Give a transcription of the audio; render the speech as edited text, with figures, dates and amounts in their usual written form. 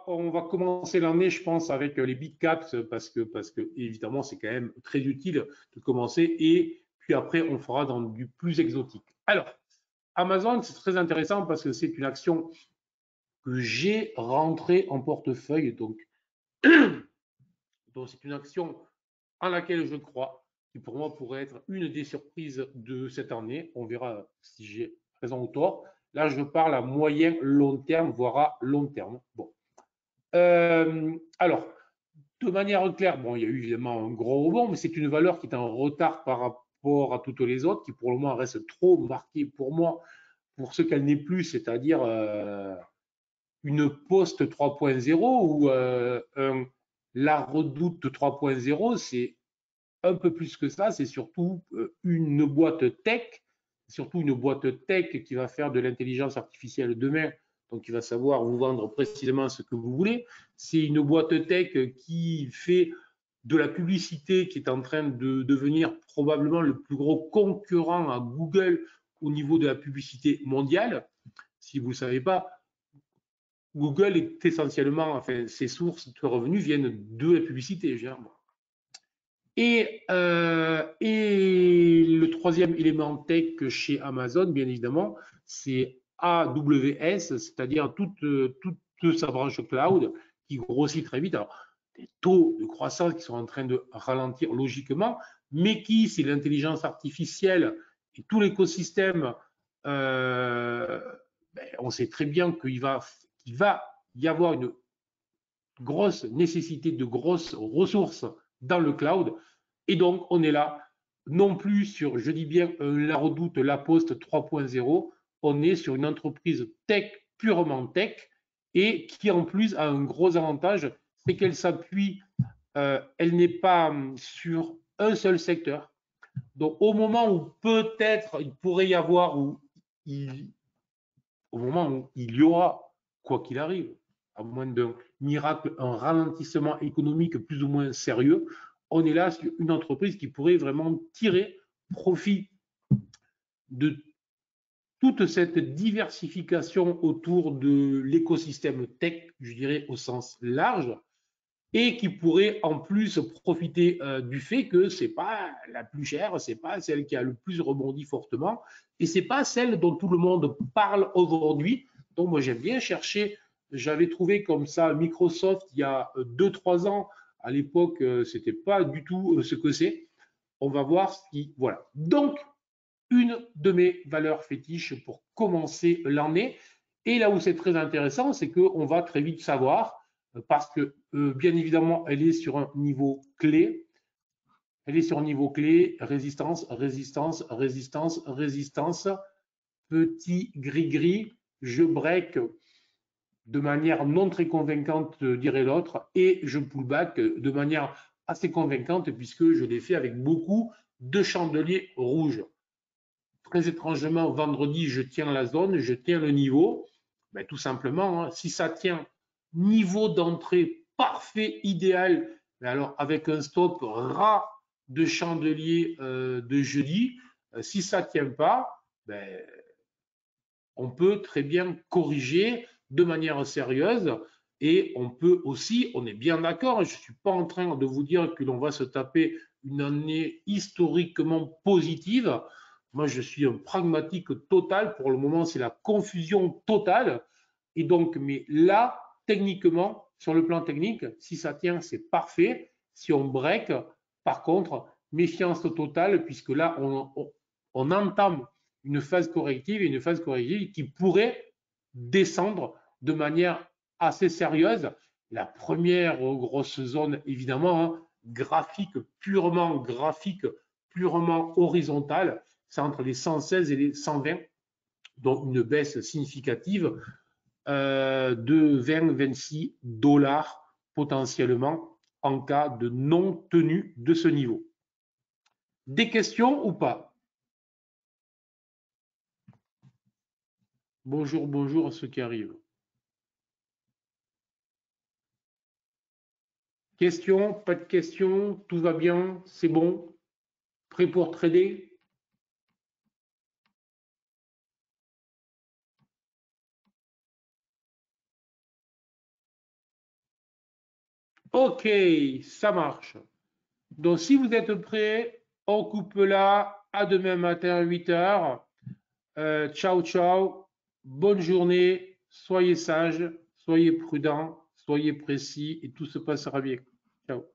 On va commencer l'année, je pense, avec les big caps parce que évidemment, c'est quand même très utile de commencer. Et puis après, on fera dans du plus exotique. Alors, Amazon, c'est très intéressant parce que c'est une action que j'ai rentrée en portefeuille. Donc c'est une action en laquelle je crois, qui pour moi pourrait être une des surprises de cette année. On verra si j'ai raison ou tort. Là, je parle à moyen, long terme, voire à long terme. Bon. Alors, de manière claire, bon, il y a eu évidemment un gros rebond, mais c'est une valeur qui est en retard par rapport à toutes les autres, qui pour le moment reste trop marquée pour moi, pour ce qu'elle n'est plus, c'est-à-dire une poste 3.0 ou la redoute 3.0, c'est un peu plus que ça, c'est surtout une boîte tech, surtout une boîte tech qui va faire de l'intelligence artificielle demain, donc qui va savoir vous vendre précisément ce que vous voulez. C'est une boîte tech qui fait de la publicité, qui est en train de devenir probablement le plus gros concurrent à Google au niveau de la publicité mondiale. Si vous ne le savez pas, Google est essentiellement, enfin, ses sources de revenus viennent de la publicité. Et le troisième élément tech chez Amazon, bien évidemment, c'est AWS, c'est-à-dire toute sa branche cloud qui grossit très vite. Alors, des taux de croissance qui sont en train de ralentir logiquement, mais qui, si l'intelligence artificielle et tout l'écosystème, euh, on sait très bien qu'il va y avoir une grosse nécessité de grosses ressources dans le cloud. Et donc, on est là, non plus sur, je dis bien, la redoute, la poste 3.0, on est sur une entreprise tech, purement tech, et qui en plus a un gros avantage, c'est qu'elle s'appuie, elle n'est pas sur un seul secteur. Donc, au moment où peut-être il pourrait y avoir, il, au moment où il y aura, quoi qu'il arrive, à moins d'un miracle, un ralentissement économique plus ou moins sérieux, on est là sur une entreprise qui pourrait vraiment tirer profit de toute cette diversification autour de l'écosystème tech, je dirais au sens large, et qui pourrait en plus profiter du fait que c'est pas la plus chère, c'est pas celle qui a le plus rebondi fortement, et c'est pas celle dont tout le monde parle aujourd'hui. Donc moi j'aime bien chercher. J'avais trouvé comme ça Microsoft il y a 2-3 ans. À l'époque, c'était pas du tout ce que c'est. On va voir ce qui voilà. Donc une de mes valeurs fétiches pour commencer l'année. Et là où c'est très intéressant, c'est qu'on va très vite savoir, parce que bien évidemment, elle est sur un niveau clé. Elle est sur un niveau clé, résistance, résistance, résistance, résistance. Petit gris-gris, je break de manière non très convaincante, dirait l'autre, et je pull back de manière assez convaincante, puisque je l'ai fait avec beaucoup de chandeliers rouges. Très étrangement, vendredi, je tiens la zone, je tiens le niveau. Ben, tout simplement, hein, si ça tient niveau d'entrée parfait, idéal, mais alors avec un stop ras de chandelier de jeudi, si ça ne tient pas, ben, on peut très bien corriger de manière sérieuse et on peut aussi, on est bien d'accord, je ne suis pas en train de vous dire que l'on va se taper une année historiquement positive. Moi, je suis un pragmatique total. Pour le moment, c'est la confusion totale. Et donc, mais là, techniquement, sur le plan technique, si ça tient, c'est parfait. Si on break, par contre, méfiance totale, puisque là, on entame une phase corrective et une phase corrective qui pourrait descendre de manière assez sérieuse. La première grosse zone, évidemment, hein, graphique, purement horizontale, c'est entre les 116 et les 120, donc une baisse significative de 20-26 dollars potentiellement en cas de non-tenue de ce niveau. Des questions ou pas? Bonjour, bonjour à ceux qui arrivent. Questions, pas de questions, tout va bien, c'est bon, prêt pour trader? Ok, ça marche. Donc, si vous êtes prêts, on coupe là. À demain matin à 8 heures. Ciao, ciao. Bonne journée. Soyez sages, soyez prudents, soyez précis et tout se passera bien. Ciao.